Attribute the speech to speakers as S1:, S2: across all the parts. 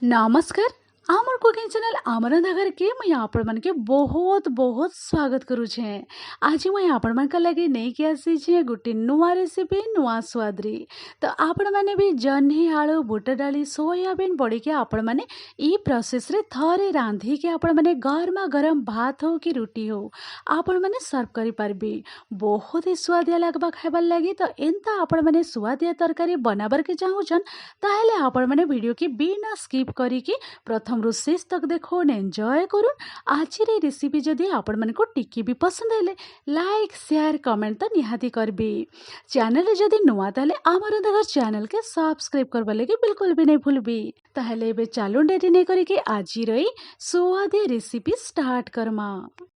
S1: नमस्कार। आमर cooking channel आमर घर के मैं आपण मन के बहुत बहुत स्वागत करू छे। आज मैं आपण मन का लगे नहीं कि आसी छे गोटे नुआ रेसिपी नुआ स्वादरी। तो आपण माने भी जन्ही आलू बुट डाली सोयाबीन बड़ी के आपण माने ई प्रोसेस रे थरे रांधी के आपण माने गरमा गरम भात हो कि रोटी हो आपण माने सर्व करि पारबे। बहुत ही स्वादिया लगबा खाइबार लगी। तो एंता आपण माने स्वादिया तरकारी बनाबर के चाहूछन ताहेले आपण माने वीडियो के बिना स्किप करी कि प्रथम शेष तक देखो एंजॉय करूँ। आज रेसिपी जदि आपण मन को टिकी भी पसंद है लाइक शेयर कमेंट तो निहाती करबे। चैनल जदि नुआ ताले आमर घर चैनल के सब्सक्राइब करबा लगे बिल्कुल भी नहीं भूलबी। ताहले एबे चालू डेरी नहीं करी कि आज रही स्वादिया रेसिपी स्टार्ट करमा।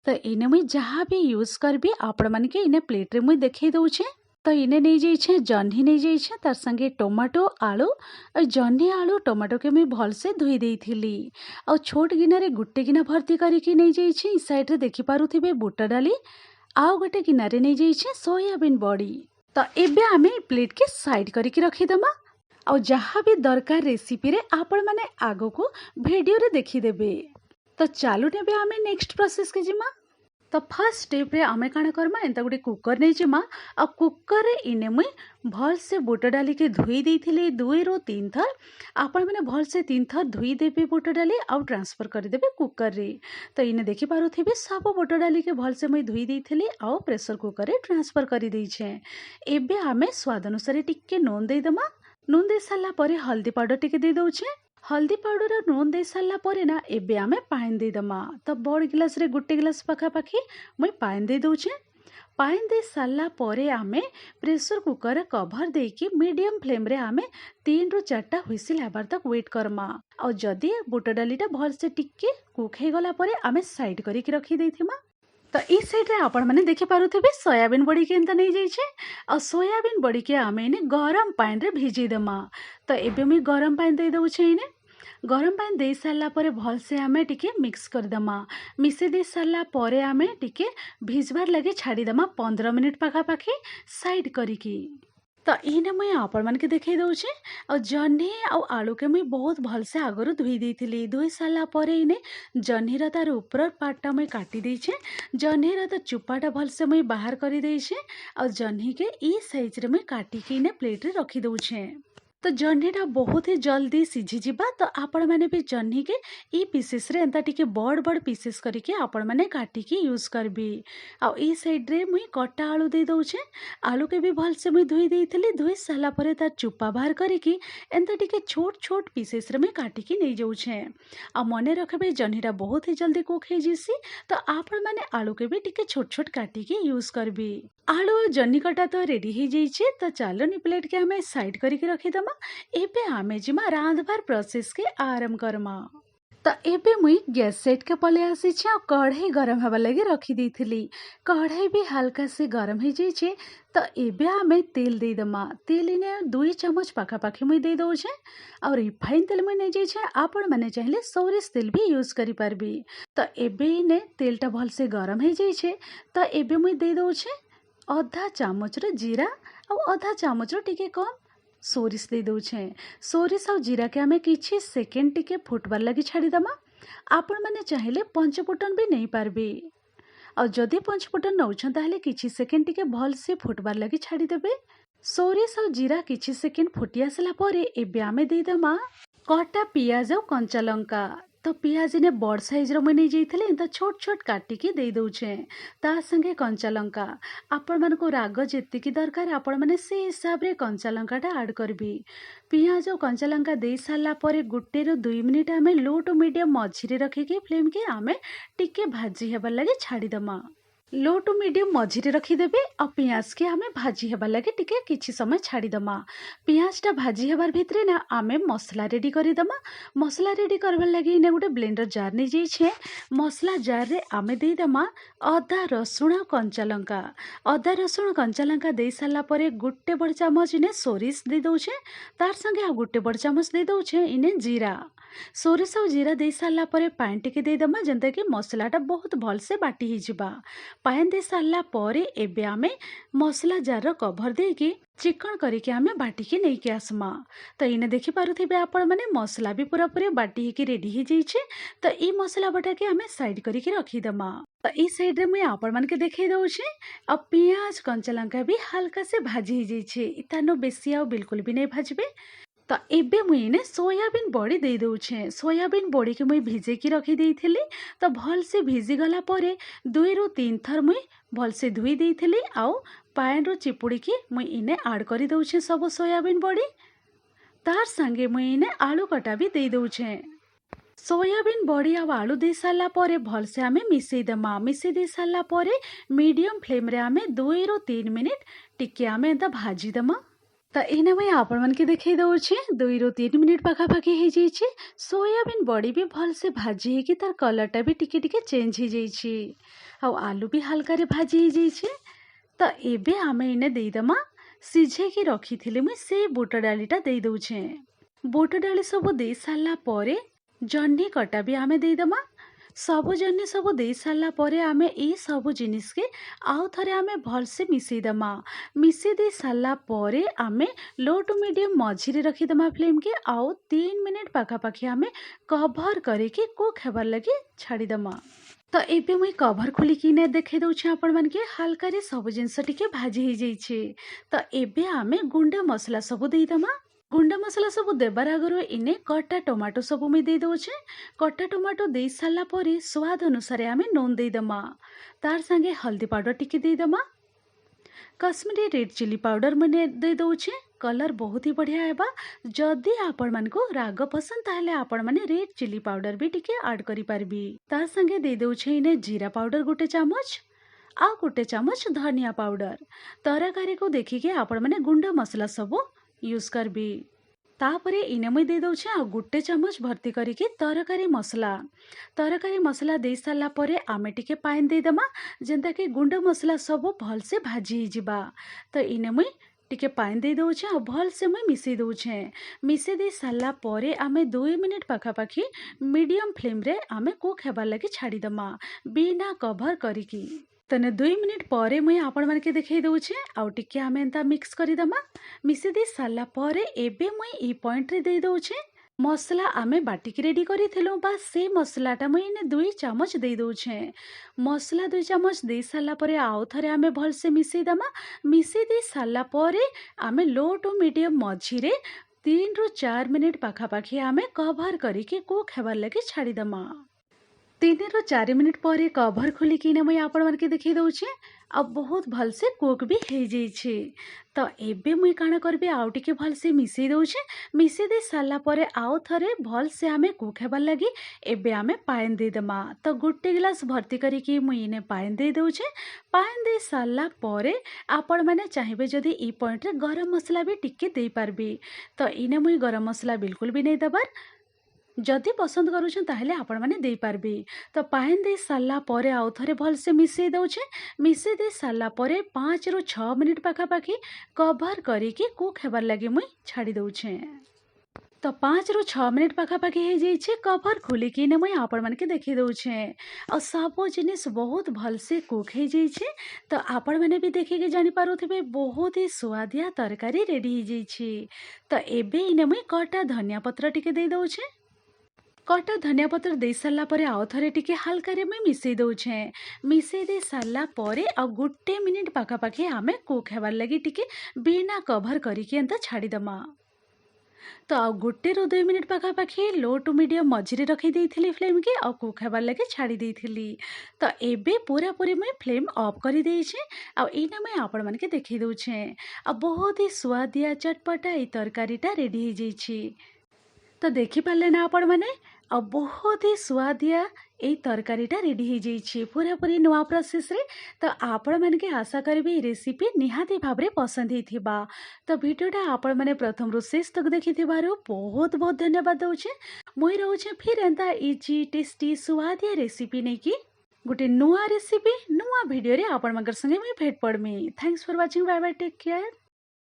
S1: तो इने मुई जहाँ भी यूज करबी आपण मन के इने प्लेट रे मुई देखई दउछे। तो इने नहीं जाइए जह्नी नहीं जाइए तार संगे टमाटो आलू और जह्नी आलू टमाटो के मुई भलसे धोई देइथिली और छोट गिनारे गुटे गिना भर्ती करके नहीं जाइए। इस साइड रे देखि पारुथिबे बुट डाली आउ गोटे गिनारे नहीं जाइए सोयाबीन बड़ी। तो एबे आमे प्लेट के साइड करके रखीदमा और जहाँ भी दरकार रेसिपी रे आपण माने आगो को वीडियो रे देखीदेबे। तो चालू नेबे आमे नेक्स्ट प्रोसेस के जिमा। तो फर्स्ट स्टेप रे आमे काना करमा एंता गोटे कुकर नहीं जिमा और कुकर रे इने मुई भल से बुट डाली के धोई देइथिली 2 ରୁ 3 थर। आपण माने भल से 3 थर धोई देबे बुट डाली और ट्रांसफर कर देबे कुकर रे। तो इने देखि पारुथिबे सब बुट डाली के भल से मुई धोई देइथिली और प्रेशर कुकर रे ट्रांसफर करि देइछे। एबे आमे स्वाद अनुसार टिके नून दे दमा। नून दे साला परे हल्दी पाउडर टिके दे दउछे। हल्दी पाउडर और नून दे सारा पर ना एबे आमे पानी दे दमा। तो बड़ गिलास रे गोटे गिलास पाखापाखि मुई पानी दे दउछे। पानी दे सारा परे आमे प्रेशर कुकर कभर देकी मीडियम फ्लेम रे आमे 3 ରୁ 4टा हुइसिल हेबार तक वेट करमा। और जदि बुट डालीटा भल से टिके कुक हे गला परे आमे साइड करी के रखी देथिमा। तो इस साइड रे आपण माने देखि पारुथिबे सोयाबीन बड़ी के एंता नहीं जाइछे और सोयाबीन बड़ी के आमे ने गरम पानी रे भिजै देमा। तो एबे मी गरम पानी दे दउछे। इने गरम पानी दे सारा पर भल से आमे टिके मिक्स कर दमा। मिसे दे सारा पर आमे टिके भिजबार लगे छाड़ी दमा 15 मिनिट पाखापाखि साइड करिकी। तो इने मुई आपण मन के देखई दउछे और जह्नी और आलू के मुई बहुत भल से आगरु धोई देइथिली। धोई सारा पर इने जह्नी रा तार ऊपर पार्टटा मुई काटी देइछे। जह्नी रा तो चुपाटा भल से मुई बाहर करि देइछे और जह्नी के ई साइज रे मुई काटी के इने प्लेट रे रखी दउछे। तो जह्नीटा बहुत ही जल्दी सिझी जिबा। तो आपण माने भी जह्नी के ई पीसेस रे एंता टिके बड़ बड़ पीसेस करके आपण माने काटी के यूज करबी। आ ई साइड रे मुई कटा आलू दे दउछे। आलू के भी भल से मुई धोई देइथिली। धोई साला परे तार चुप्पा बाहर करके एंता टिके छोट छोट पीसेस रे मुई काटी के नै जाउछे। आ मने रखबे जह्नीटा बहुत ही जल्दी कुक हे जिसी। तो आपण माने आलू के भी टिके छोट छोट काटी के यूज करबी। आलू और जह्नी कटा तो रेडी हो जाइए। तो चलो नी प्लेट के आमे साइड करके रखीदमा। एबे आमे जिमा रांधबार प्रोसेस के आरंभ करमा। तो एबे मुई गैस सेट के पले आसी छे और कढ़ाई गरम हवा लगे रखी देइथिली। कढ़ाई भी हल्का से गरम हो जाइए। तो एबे आमे तेल दे दमा। तेल इने 2 चम्मच पाखापाखि मुई दे दउछे और रिफाइन तेल मुई नै जाइए। आपण माने चाहिले सोरिष तेल भी यूज करि पारबी। तो एबे इने तेलटा भल से गरम हो जाइए। तो एबे मुई दे दउछे अधा चामच रो जीरा और अधा चामच रो टिके कम सोरिष दे दउछे। सोरिष और जीरा के आमे किछि सेकेंड टिके फुटबार लगी छाड़ी दमा। आपण माने चाहिले पंचफुटन भी नहीं पारबे और जदि पंचफुटन नउछन ताहले किछि सेकेंड टिके भल से फुटबार लगी छाड़ी देबे। सोरिष और जीरा किछि सेकेंड फुटी आसला परे एबे आमे दे दमा कटा पियाज और कंचा लंका। तो पियाज ने बड़ साइज रो मुई नै जाइथिले तो छोट छोट काटिकी दे दउछे। ता संगे कंचा लंका आपण मन को राग जेतिकी दरकार आपण माने से हिसाब रे कंचा लंकाटा ऐड करबी। पियाज और कंचा लंका दे साला परे 1 ରୁ 2 मिनिट आमे लो टू मीडियम मझिरे रखिकी फ्लेम के आमे टिके भाजी हेबार लगे छाड़ी दमा। लो टू मीडियम मझिरे रखीदेबे और पियाज के आमे भाजी हेबार लगे टिके किछि समय छाड़ी दमा। पियाजटा भाजी हेबार भितरे ना आमे मसला रेडी करी दमा। मसला रेडी करबार लगे इने गोटे ब्लेंडर जार नै जाइछे। मसला जार रे आमे दे दमा अदा रसुण और कंचा लंका। अदा रसुण कंचा लंका दे साला परे 1 बड़ चामच इने सोरिष दे दउछे। तार संगे आ 1 बड़ चामच दे दउछे इने जीरा। सोरिष और जीरा दे सारा पर पानी टिके देदमा जेनता कि मसलाटा बहुत भलसे बाटी हिजिबा। पानी दे सारा पर एबे आमे मसला जार कभर देकी चिकन करिके आमे बाटिकी नेइके आसमा। तो इने देखि पारुथिबे आपण माने मसला भी पूरा पूरी बाटी हिकी रेडी ही जाइछे। तो ई मसला बटा के आमे साइड करिके रखी दमा। तो ई साइड रे मुई आपण मान के देखै दउछे। अब पियाज कंचा लंका भी हल्का से भाजी ही जाइछे। इतानो बेसी आ बिल्कुल भी नहीं भाजबे। तो एबे मुई ने सोयाबीन बड़ी दे दउछे। सोयाबीन बड़ी के मुई भिजे की रखी देइथिली। तो भल से भिजी गला परे 2 रु 3 थर मुई भल से धुई देइथिली आउ पानी रो चिपुड़ी की मुई इने ऐड करी दउछे सब सोयाबीन बड़ी। तार संगे मुई इने आलू कटा भी दे दउछे। सोयाबीन बड़ी आ आलू दे सारा पर भल से आमे मिसई दमा। मिसई दे सारा पर मीडियम फ्लेम रे आमे 2 रु 3 मिनिट टिके आमे एंता भाजी दमा। तो इने मुई आपण मन के देखै दउछे 2 रु 3 मिनिट पाखापाखी हो जाइछे। सोयाबीन बड़ी भी भल से भाजी है कि तार कलरटा भी टिके टिके चेंज हो जाइछे आ आलू भी हल्का रे भाजी हो जाइछे। तो एबे आमे इने देइदमा सिझे की रखी थिले मुई से बुट डालीटा दे दउछे। बुट डाली सब दे सारा पर जन्नी कटा भी आमे देइदमा। सबु जन्नी सबु दे सारा पर आमे ई सबु जिनिस के आउ थरे आमे भल से मिसई दमा। मिसई दे सारा पर आमे लो टू मीडियम मझी रे रखी दमा फ्लेम के आउ 3 मिनिट पाखापाखी आमे कभर करके कुक हेबार लगी छाड़ी दमा। तो एबे मुई कभर खोलिकी ने देखै दउछे आपण मन के हल्का रे सब जिनस टिके भाजी ही जाइछे। तो एबे आमे गुंडा मसला सब देइ दमा। गुंडा मसला सब देबार आगरो इने कटा टमाटो सब मुई दे दउछे। कटा टमाटो दे सारा पर स्वाद अनुसार आमे नून दे दमा। तार संगे हल्दी पाउडर टिके दे दमा। कश्मीरी रेड चिली पाउडर मैंने दे दउछे। कलर बहुत ही बढ़िया हेबा। जदि आपण मन को राग पसंद ताहले आपण माने रेड चिली पाउडर भी टिके ऐड करि पारबी। तार संगे दे दउछे इने जीरा पाउडर गोटे चामच आ गोटे चामच धनिया पाउडर। तरकारी को देखिके आपण माने गुंडा मसला सब यूज करबी। तापरे इने मुई दे दउछे आ गोटे चामच भर्ती करिके तरकारी मसला दे सारा पर आमे टिके पानी दे दमा जेंता कि गुंडा मसला सब भल से भाजी ही जिबा। तो इने मुई टिके पानी दे दउछे आ भल से मुई मिसई दउछे। मिसई दे सारा पर आमे 2 मिनिट पाखापाखी मीडियम फ्लेम रे आमे कुक हेबार लगी छाड़ी दमा बिना कभर करिकी। तने 2 मिनिट पर मुई आपण मन के देखै दउछे आउ टिके आमे एंता मिक्स करी दमा। मिसई दे सारा पर एबे मुई ई पॉइंट रे दे दउछे मसला आमे बाटिकी रेडी करिथिलु बा से मसलाटा मुई ने 2 चामच दे दउछे। मसला 2 चामच दे सारा पर आउ थरे आमे भल से मिसई दमा। मिसई दे सारा पर आमे लो टू मीडियम मझी रे 3 रु 4 मिनिट पाखापाखी आमे कभर करिके कुक हेबार लगी छाड़ी दमा। 3 रु 4 मिनिट पर कभर खोलिकी मुई आपण मन के देखै दउछे अब बहुत भल से कुक भी हो जाइछे। तो एबे मुई काना करबे आउ टिके भल से मिसई दउछे। मिसई दे सारा पर आउ थरे भल से आमे कुक हेबार लगी एबे आमे पानी दे दमा। तो गोटे गिलास भर्ती करिकी मुई इने पानी दे दउछे। पानी दे सारा पर आपण माने चाहिबे जदि ई पॉइंट रे गरम मसला भी टिके देई पारबी। तो इने मुई गरम मसला बिल्कुल भी नहीं दबार। जदि पसंद करूछन ताहले आपण माने देई पारबी। तो पानी दे सारा पर आउ थरे भल से मिसई दउछे। मिसई दे सारा पर 5 रु 6 मिनिट पाखापाखी कभर करिके कुक हेबार लगी मुई छाड़ी दउछे। तो 5 रु 6 मिनिट पाखापाखी हो जाइछे। कभर खोलिकी ने मुई आपण मन के देखै दउछे और सब जिनिस बहुत भल से कुक हो जाइछे। तो आपण माने भी देखिके जानि पारुथिबे बहुत ही स्वादिया तरकारी रेडी हो जाइछे। तो एबे इने मुई कटा धनिया पत्र टिके दे दउछे। कटा धनिया पत्र दे सारा पर आउ थरे टिके हल्का रे मुई मिसई दउछे। मिसई दे सारा पर आ गोटे मिनिट पाखापाखी आमे कुक हेबार लगी टिके बिना कभर करिके एंता छाड़ी दमा। तो आ गोटे रु 2 मिनिट पाखापाखी लो टू मीडियम मझी रे रखी देइथिली फ्लेम के आ कुक हेबार लगी छाड़ी देइथिली। तो एबे पूरा पूरी मुई फ्लेम ऑफ करी देइछे आ इने मुई आपण मन के देखै दउछे आ बहुत ही स्वादिया चटपटा ई तरकारीटा रेडी हो जाइछे। तो देखि पारले ना आपण माने अब बहुत ही स्वादिया এই তরকারিটা রেডি হয়ে যাইছে পুরাপুরি নୂଆ ପ୍ରୋସେସ୍ରେ। ତ ଆପଣମାନେ ଆଶା କରିବି এই ରେସିପି ନିହାତି ଭାବରେ ପସନ୍ଦ ହେଇଥିବ। ତ ଭିଡ଼ିଓଟା ଆପଣମାନେ ପ୍ରଥମରୁ ଶେଷ ତକ ଦେଖିଥିବାରୁ ବହୁତ ବହୁତ ଧନ୍ୟବାଦ ଦେଉଛେ। ମୁଇଁ ରହୁଛେ ଫିର୍ ଏନ୍ତା ଇଜି ଟେଷ୍ଟି ସୁଆଦିଆ ରେସିପି ନେଇକି ଗୋଟେ ନୂଆ ରେସିପି ନୂଆ ଭିଡ଼ିଓରେ ଆପଣମାନଙ୍କ ସଙ୍ଗେ ମୁଇଁ ଭେଟ ପଡ଼ମି। Thanks for watching. Bye bye, take care.